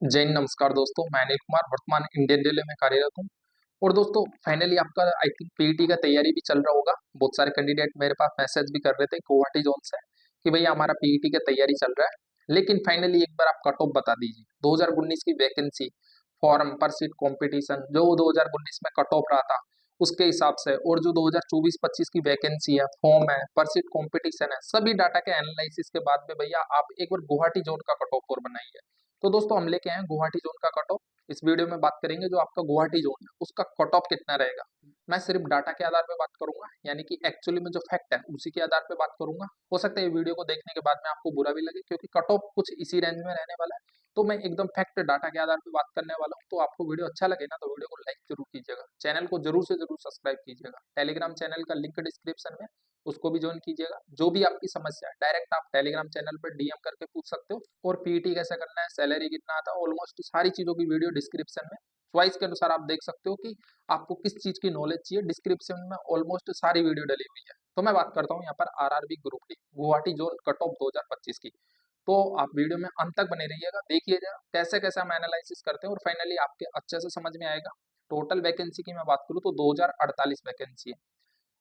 जय हिंद, नमस्कार दोस्तों। मैं अनिल कुमार वर्तमान इंडियन रेलवे में कार्यरत हूँ। और दोस्तों फाइनली आपका आई थिंक पीईटी का तैयारी भी चल रहा होगा। बहुत सारे कैंडिडेट मेरे पास मैसेज भी कर रहे थे गुवाहाटी जोन से कि भैया हमारा पीईटी का तैयारी चल रहा है, लेकिन फाइनली एक बार आप कट ऑफ बता दीजिए 2019 की वैकेंसी, फॉर्म पर सीट कॉम्पिटिशन जो 2019 में कट ऑफ रहा था उसके हिसाब से, और जो 2024-25 की वैकेंसी है, फॉर्म है, पर सीट कॉम्पिटिशन है, सभी डाटा के एनालिसिस के बाद में भैया आप एक बार गुवाहाटी जोन का कट ऑफ और बनाइए। तो दोस्तों हम लेके आए हैं गुवाहाटी जोन का कट ऑफ। इस वीडियो में बात करेंगे जो आपका गुवाहाटी जोन है उसका कट ऑफ कितना रहेगा। मैं सिर्फ डाटा के आधार पे बात करूंगा, यानी कि एक्चुअली में जो फैक्ट है उसी के आधार पे बात करूंगा। हो सकता है ये वीडियो को देखने के बाद में आपको बुरा भी लगे, क्योंकि कट ऑफ कुछ इसी रेंज में रहने वाला है। तो मैं एकदम फैक्ट डाटा के आधार पे बात करने वाला हूँ। तो आपको वीडियो अच्छा लगे ना तो वीडियो को लाइक जरूर कीजिएगा, चैनल को जरूर से जरूर सब्सक्राइब कीजिएगा। टेलीग्राम चैनल का लिंक डिस्क्रिप्शन में, उसको भी ज्वाइन कीजिएगा। जो भी आपकी समस्या है डायरेक्ट आप टेलीग्राम चैनल पर डीएम करके पूछ सकते हो। और पीईटी कैसे करना है, सैलरी कितना आता है, ऑलमोस्ट सारी चीजों की वीडियो डिस्क्रिप्शन में चॉइस के अनुसार आप देख सकते हो कि आपको किस चीज की नॉलेज चाहिए। डिस्क्रिप्शन में ऑलमोस्ट सारी वीडियो डली हुई है। तो मैं बात करता हूँ यहाँ पर RRB group D Guwahati zone cut off 2025 की। तो आप वीडियो में अंत तक बने रहिएगा, देखिएगा कैसे कैसे हम एनालिसिस करते हैं और फाइनली आपके अच्छे से समझ में आएगा। टोटल वैकेंसी की मैं बात करूँ तो 2048 वैकेंसी है।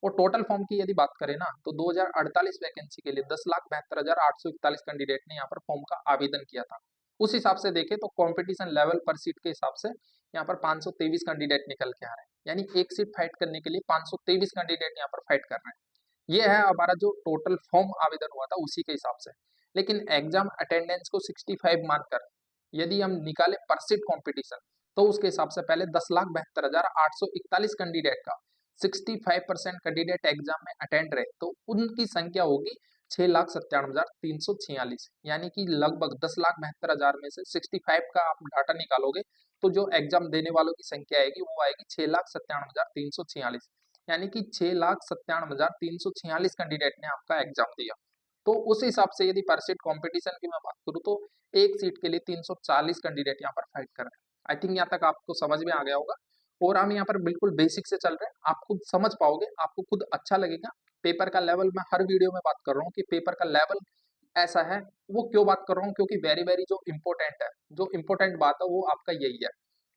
और टोटल फॉर्म की यदि बात करें ना तो 2048 वैकेंसी के लिए 10,72,841 कैंडिडेट ने यहाँ पर फॉर्म का आवेदन किया था। उस हिसाब से देखें तो कंपटीशन लेवल पर सीट के हिसाब से यहाँ पर 523 कैंडिडेट निकल के आ रहे हैं, यानी एक सीट फाइट करने के लिए 523 कैंडिडेट यहाँ पर फाइट कर रहे हैं। ये है हमारा जो टोटल फॉर्म आवेदन हुआ था उसी के हिसाब से। लेकिन एग्जाम अटेंडेंस को 65 मानकर यदि हम निकाले पर सीट कॉम्पिटिशन, तो उसके हिसाब से पहले 10,72,841 कैंडिडेट का 65% कैंडिडेट एग्जाम में अटेंड रहे तो उनकी संख्या होगी 6,97,346, यानी कि लगभग 10,72,000 में से 65 का आप डाटा निकालोगे तो जो एग्जाम देने वालों की संख्या आएगी वो आएगी 6,97,346, यानी कि 6,97,346 कैंडिडेट ने आपका एग्जाम दिया। तो उस हिसाब से यदि पर सीट कॉम्पिटिशन की मैं बात करूँ तो एक सीट के लिए 340 कैंडिडेट यहाँ पर फाइट कर रहे हैं। आई थिंक यहाँ तक आपको समझ में आ गया होगा। और हम यहाँ पर बिल्कुल बेसिक से चल रहे हैं, आप खुद समझ पाओगे, आपको खुद अच्छा लगेगा। पेपर का लेवल मैं हर वीडियो में बात कर रहा हूँ कि पेपर का लेवल ऐसा है। वो क्यों बात कर रहा हूँ, क्योंकि वेरी वेरी जो इम्पोर्टेंट है, जो इम्पोर्टेंट बात है वो आपका यही है।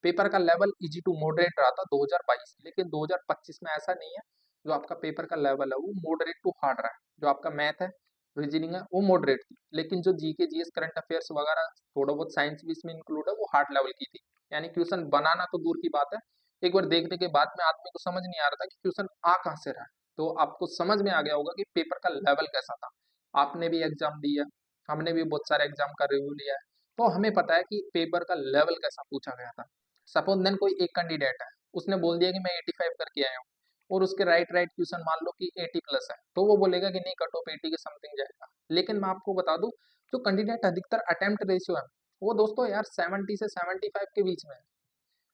पेपर का लेवल इजी टू मॉडरेट रहा था 2022, लेकिन 2025 में ऐसा नहीं है। जो आपका पेपर का लेवल है वो मॉडरेट टू हार्ड रहा है। जो आपका मैथ है, रीजनिंग है, वो मॉडरेट थी, लेकिन जो जीके जीएस करंट अफेयर्स वगैरह थोड़ा बहुत साइंस भी इसमें इंक्लूड है वो हार्ड लेवल की थी। यानी क्वेश्चन बनाना तो दूर की बात है, एक बार देखने के बाद में आदमी को समझ नहीं आ रहा था कि क्वेश्चन आ कहाँ से रहा है। तो आपको समझ में आ गया होगा कि पेपर का लेवल कैसा था। आपने भी एग्जाम दिया, हमने भी बहुत सारे एग्जाम का रिव्यू लिया है, तो हमें पता है कि पेपर का लेवल कैसा पूछा गया था। सपोज देन कोई एक कैंडिडेट है, उसने बोल दिया कि मैं 85 करके आया हूँ, और उसके राइट राइट क्वेश्चन मान लो कि 80 प्लस है, तो वो बोलेगा कि नहीं कट ऑफ 80 के समथिंग जाएगा। लेकिन मैं आपको बता दूं, जो कैंडिडेट अधिकतर अटेम्प्ट रेशियो है वो दोस्तों यार 70 से 75 के बीच में है।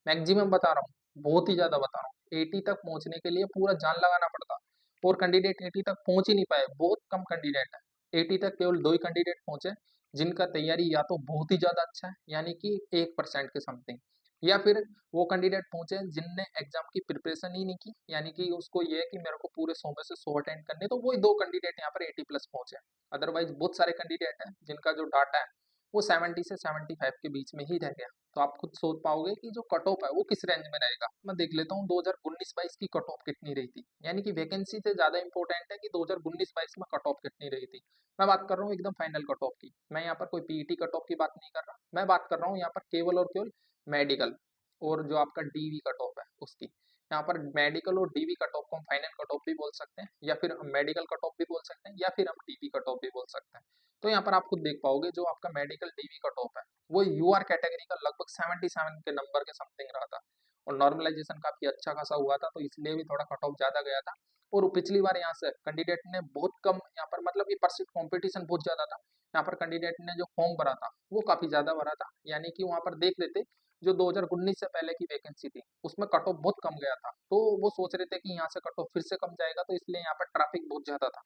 मैक्सिमम बता रहा हूँ, बहुत ही ज्यादा बता रहा हूँ। 80 तक पहुंचने के लिए पूरा जान लगाना पड़ता, और कैंडिडेट 80 तक पहुंच ही नहीं पाए, बहुत कम कैंडिडेट है। 80 तक केवल 2 ही कैंडिडेट पहुंचे, जिनका तैयारी या तो बहुत ही ज्यादा अच्छा है, यानी कि 1% के समथिंग, या फिर वो कैंडिडेट पहुंचे जिनने एग्जाम की प्रिपरेशन ही नहीं की, यानी कि उसको ये है कि मेरे को पूरे 100 में से 100 अटेंड करने, तो वही 2 कैंडिडेट यहाँ पर 80 प्लस पहुंचे। अदरवाइज बहुत सारे कैंडिडेट हैं जिनका जो डाटा है वो 70 से 75 के बीच में ही रह गया। तो आप खुद सोच पाओगे कि जो कट ऑफ है वो किस रेंज में रहेगा। मैं देख लेता हूँ 2019-22 की कट ऑफ कितनी रही थी, यानी कि वैकेंसी से ज्यादा इंपॉर्टेंट है कि 2019-22 में कट ऑफ कितनी रही थी। मैं बात कर रहा हूँ एकदम फाइनल कट ऑफ की, मैं यहाँ पर कोई पीईटी कट ऑफ की बात नहीं कर रहा, मैं बात कर रहा हूँ यहाँ पर केवल और केवल मेडिकल और जो आपका डीवी कट ऑफ है उसकी। यहाँ पर मेडिकल और डीवी कट ऑफ को हम फाइनल कट ऑफ भी बोल सकते हैं, या फिर हम मेडिकल कट ऑफ भी बोल सकते हैं, या फिर हम डीवी कट ऑफ भी बोल सकते हैं। तो यहाँ पर आप खुद देख पाओगे जो आपका मेडिकल डीवी कट ऑफ है वो यूआर कैटेगरी का लगभग 77 के नंबर के समथिंग रहा था। और नॉर्मलाइजेशन काफी अच्छा खासा हुआ था, तो इसलिए भी थोड़ा कट ऑफ ज्यादा गया था। और पिछली बार यहाँ से कैंडिडेट ने बहुत कम यहाँ पर, मतलब ये परसेंट कॉम्पिटिशन बहुत ज्यादा था। यहाँ पर कैंडिडेट ने जो फॉर्म भरा था वो काफी ज्यादा भरा था, यानी कि वहां पर देख लेते जो 2019 से पहले की वैकेंसी थी उसमें कट ऑफ बहुत कम गया था, तो वो सोच रहे थे कि यहाँ से कट ऑफ फिर से कम जाएगा, तो इसलिए यहाँ पर ट्रैफिक बहुत ज्यादा था।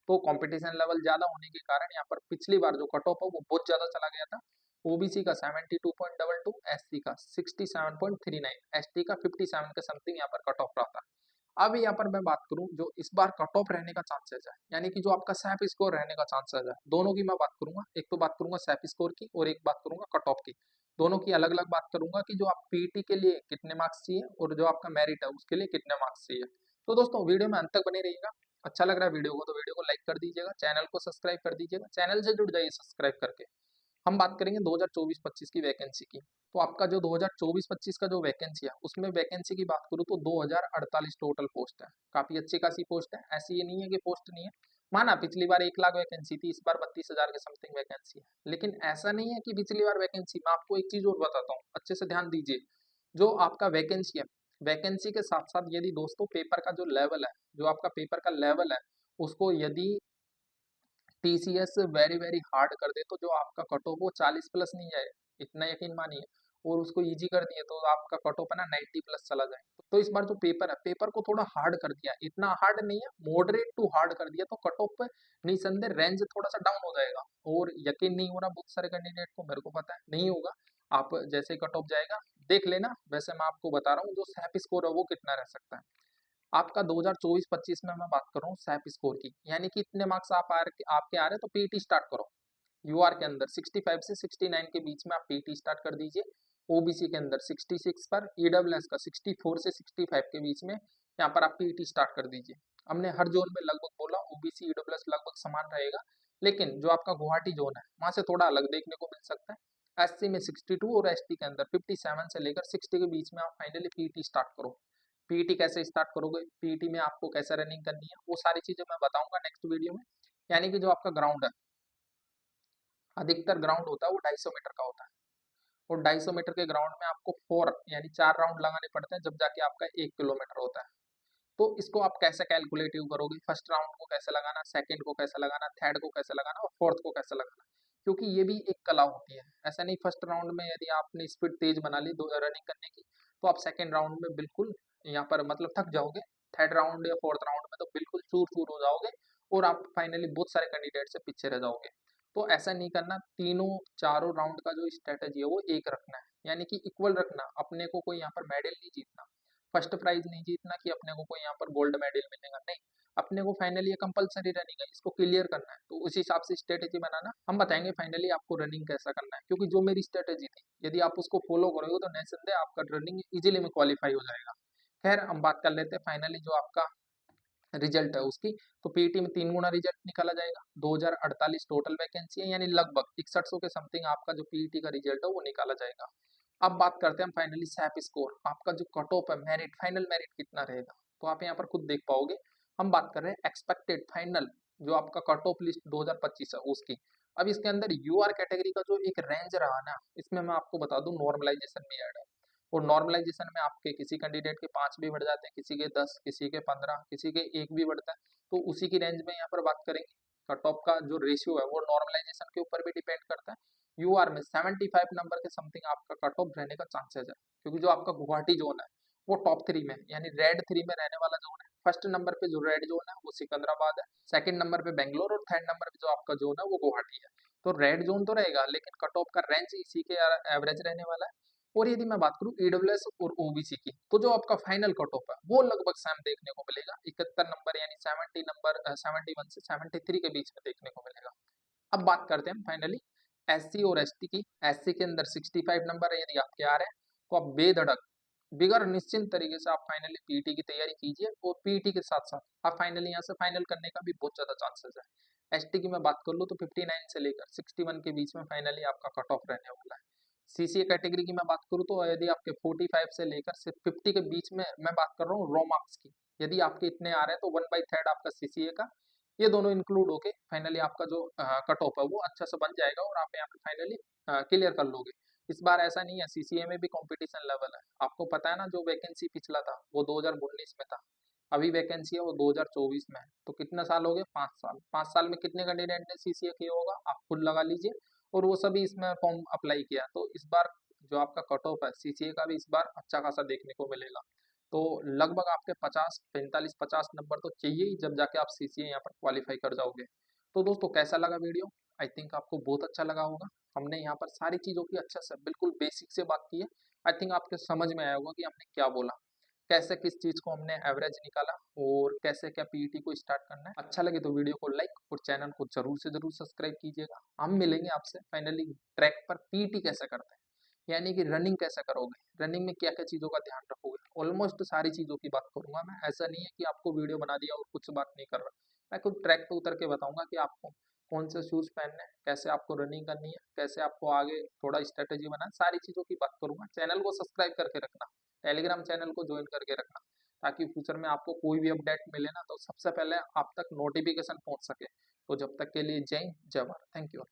तो कंपटीशन लेवल ज्यादा होने के कारण यहाँ पर पिछली बार जो कट ऑफ है वो बहुत ज्यादा चला गया था। ओबीसी का 72.22, एससी का 67.39, एसटी का 57 के समथिंग यहाँ पर कट ऑफ रहा था। अब यहाँ पर मैं बात करूं जो इस बार कट ऑफ रहने का चांसेस है, यानी कि जो आपका सैप स्कोर रहने का चांसेस है, दोनों की मैं बात करूंगा। एक तो बात करूंगा सैप स्कोर की और एक बात करूंगा कट ऑफ की। दोनों की अलग अलग बात करूंगा कि जो आप पीटी के लिए कितने मार्क्स चाहिए और जो आपका मेरिट है उसके लिए कितने मार्क्स चाहिए। तो दोस्तों वीडियो में अंत तक बने रहिएगा। अच्छा लग रहा है वीडियो को तो वीडियो को लाइक कर दीजिएगा, चैनल को सब्सक्राइब कर दीजिएगा, चैनल से जुड़ जाइए सब्सक्राइब करके। हम बात करेंगे 2024-25 की वैकेंसी की। तो आपका जो 2024-25 का जो वैकेंसी है उसमें वैकेंसी की बात करूँ तो 2048 टोटल पोस्ट है। काफी अच्छी खासी पोस्ट है, ऐसी ये नहीं है कि पोस्ट नहीं है। माना पिछली बार 1 लाख वैकेंसी थी, इस बार 32,000 के समथिंग वैकेंसी है, लेकिन ऐसा नहीं है कि पिछली बार वैकेंसी। मैं आपको एक चीज और बताता हूँ, अच्छे से ध्यान दीजिए। जो आपका वैकेंसी है, वैकेंसी के साथ साथ यदि दोस्तों पेपर का जो लेवल है, जो आपका पेपर का लेवल है, उसको यदि टीसीएस वेरी वेरी हार्ड कर दे तो जो आपका कट ऑफ वो 40 प्लस नहीं जाए, इतना यकीन मानिए। और उसको इजी कर दिए तो आपका कट ऑफ है ना 90 प्लस चला जाए। तो इस बार जो पेपर है, पेपर को थोड़ा हार्ड कर दिया, इतना हार्ड नहीं है, मॉडरेट टू हार्ड कर दिया, तो कट ऑफ पे निसंदेह रेंज थोड़ा सा डाउन हो जाएगा। और यकीन नहीं हो रहा बहुत सारे कैंडिडेट को, मेरे को पता है नहीं होगा। आप जैसे कट ऑफ जाएगा देख लेना। वैसे मैं आपको बता रहा हूँ जो सैप स्कोर है वो कितना रह सकता है। आपका 2024-25 में मैं बात कर रहा हूँ सैप स्कोर की, यानी कि इतने मार्क्स आपके आ रहे हैं तो पीटी स्टार्ट करो। यूआर के अंदर 65 से 69 के बीच में आप पीटी स्टार्ट कर दीजिए। ओबीसी के अंदर 66 पर, ईडब्ल्यूएस का 64 से 65 के बीच में यहाँ पर आप पीटी स्टार्ट कर दीजिए। हमने हर जोन में लगभग बोला, ओबीसी ईडब्ल्यूएस लगभग समान रहेगा, लेकिन जो आपका गुवाहाटी जोन है वहां से थोड़ा अलग देखने को मिल सकता है। एससी में 62 और एसटी के अंदर 57 से लेकर 60 के बीच में आप फाइनली पीटी स्टार्ट करो। पीटी कैसे स्टार्ट करोगे, पीटी में आपको कैसे रनिंग करनी है, वो सारी चीजें मैं बताऊंगा नेक्स्ट वीडियो में। यानी कि जो आपका ग्राउंड है, अधिकतर ग्राउंड होता है वो 250 मीटर का होता है। और 250 मीटर के ग्राउंड में आपको 4 यानी 4 राउंड लगाने पड़ते हैं, जब जाके आपका 1 किलोमीटर होता है। तो इसको आप कैसे कैलकुलेटिव करोगे, फर्स्ट राउंड को कैसे लगाना, सेकंड को कैसे लगाना, थर्ड को कैसे लगाना और फोर्थ को कैसे लगाना, क्योंकि ये भी एक कला होती है। ऐसा नहीं फर्स्ट राउंड में यदि आपने स्पीड तेज बना ली रनिंग करने की तो आप सेकंड राउंड में बिल्कुल यहाँ पर मतलब थक जाओगे। थर्ड राउंड या फोर्थ राउंड में तो बिल्कुल चूर चूर हो जाओगे और आप फाइनली बहुत सारे कैंडिडेट से पीछे रह जाओगे। तो ऐसा नहीं करना, तीनों चारों राउंड का जो स्ट्रेटेजी है वो एक रखना है, यानी कि इक्वल रखना। अपने को कोई यहाँ पर मेडल नहीं जीतना, फर्स्ट प्राइज नहीं जीतना कि अपने को कोई यहाँ पर गोल्ड मेडल मिलेगा, नहीं। अपने को फाइनली ये कंपलसरी रनिंग है, इसको क्लियर करना है, तो उस हिसाब से स्ट्रेटेजी बनाना। हम बताएंगे फाइनली आपको रनिंग कैसा करना है, क्योंकि जो मेरी स्ट्रेटेजी थी यदि आप उसको फॉलो करोगे तो निस्संदेह आपका रनिंग इजीली में क्वालिफाई हो जाएगा। खैर हम बात कर लेते हैं फाइनली जो आपका रिजल्ट है उसकी। तो पीटी में 3 गुना रिजल्ट निकाला जाएगा। 2048 टोटल वैकेंसी है, यानी लगभग 6100 के समथिंग आपका जो पीटी का रिजल्ट है वो निकाला जाएगा। अब बात करते हैं हम फाइनली सैप स्कोर, आपका जो कट ऑफ है, मेरिट, फाइनल मेरिट कितना रहेगा, तो आप यहाँ पर खुद देख पाओगे। हम बात कर रहे हैं एक्सपेक्टेड फाइनल जो आपका कट ऑफ लिस्ट 2025 है उसकी। अब इसके अंदर यूआर कैटेगरी का जो एक रेंज रहा ना, इसमें मैं आपको बता दूं नॉर्मलाइजेशन में ऐड है। और नॉर्मलाइजेशन में आपके किसी कैंडिडेट के 5 भी बढ़ जाते हैं, किसी के 10, किसी के 15, किसी के 1 भी बढ़ता है। तो उसी की रेंज में यहाँ पर बात करेंगे। कट ऑफ का जो रेशियो है वो नॉर्मलाइजेशन के ऊपर भी डिपेंड करता है। यूआर में 75 नंबर के समथिंग आपका कट ऑफ रहने का चांसेस है, क्योंकि जो आपका गुवाहाटी जोन है वो टॉप 3 में यानी रेड 3 में रहने वाला जोन है। फर्स्ट नंबर पे जो रेड जोन है वो सिकंदराबाद है, सेकंड नंबर पे बेंगलोर और थर्ड नंबर पे जो आपका जोन है वो गुवाहाटी है। तो रेड जोन तो रहेगा, लेकिन कट ऑफ का रेंज इसी के एवरेज रहने वाला है। और यदि मैं बात करूं ईडब्ल्यूएस और ओबीसी की, तो जो आपका फाइनल कट ऑफ है वो लगभग सेम देखने को मिलेगा, 71 नंबर यानी 71 से 73 के बीच में देखने को मिलेगा। अब बात करते हैं फाइनली एससी और एसटी की। एससी के अंदर 65 नंबर है यदि आपके आ रहे हैं तो आप बेधड़क बिगर निश्चिंत तरीके से आप फाइनली पीटी की तैयारी कीजिए, और पीटी के साथ साथ आप फाइनली यहाँ से फाइनल करने का भी बहुत ज्यादा चांसेस है। एसटी की मैं बात कर लूँ तो 59 से लेकर 61 के बीच में फाइनली आपका कट ऑफ रहने वाला है। सीसीए कैटेगरी की मैं बात करूँ तो यदि आपके 45 से लेकर सिर्फ 50 के बीच में, मैं बात कर रहा हूँ रॉ मार्क्स की, यदि आपके इतने आ रहे हैं तो 1/3 आपका सीसीए का, ये दोनों इंक्लूड होके फाइनली आपका जो कट ऑफ है वो अच्छा से बन जाएगा और आप यहाँ पे फाइनली क्लियर कर लोगे। इस बार ऐसा नहीं है, सीसीए में भी कंपटीशन लेवल है। आपको पता है ना जो वैकेंसी पिछला था वो 2019 में था, अभी वैकेंसी है वो 2024 में है। तो कितना साल हो गए, 5 साल। 5 साल में कितने कैंडिडेट ने सीसीए किया होगा आप खुद लगा लीजिए, और वो सभी इसमें फॉर्म अप्लाई किया। तो इस बार जो आपका कट ऑफ है सीसीए का भी इस बार अच्छा खासा देखने को मिलेगा। तो लगभग आपके 50, 45, 50 नंबर तो चाहिए ही, जब जाके आप सीसीए यहाँ पर क्वालिफाई कर जाओगे। तो दोस्तों कैसा लगा वीडियो, आई थिंक आपको बहुत अच्छा लगा होगा। हमने यहाँ पर सारी चीज़ों की अच्छे से बिल्कुल बेसिक से बात की है। आई थिंक आपके समझ में आया होगा कि हमने क्या बोला। कैसे किस चीज़ को हमने एवरेज निकाला और कैसे क्या पीईटी को स्टार्ट करना है। अच्छा लगे तो वीडियो को लाइक और चैनल को जरूर से जरूर सब्सक्राइब कीजिएगा। हम मिलेंगे आपसे फाइनली ट्रैक पर पीईटी कैसे करते हैं, यानी कि रनिंग कैसे करोगे, रनिंग में क्या क्या चीज़ों का ध्यान रखोगे। ऑलमोस्ट सारी चीज़ों की बात करूंगा मैं, ऐसा नहीं है कि आपको वीडियो बना दिया और कुछ बात नहीं कर रहा। मैं खुद ट्रैक पे उतर के बताऊंगा कि आपको कौन से शूज़ पहनने हैं, कैसे आपको रनिंग करनी है, कैसे आपको आगे थोड़ा स्ट्रेटेजी बनाना, सारी चीज़ों की बात करूंगा। चैनल को सब्सक्राइब करके रखना, टेलीग्राम चैनल को ज्वाइन करके रखना, ताकि फ्यूचर में आपको कोई भी अपडेट मिले ना तो सबसे पहले आप तक नोटिफिकेशन पहुंच सके। तो जब तक के लिए जय हिंद, जय भारत, थैंक यू।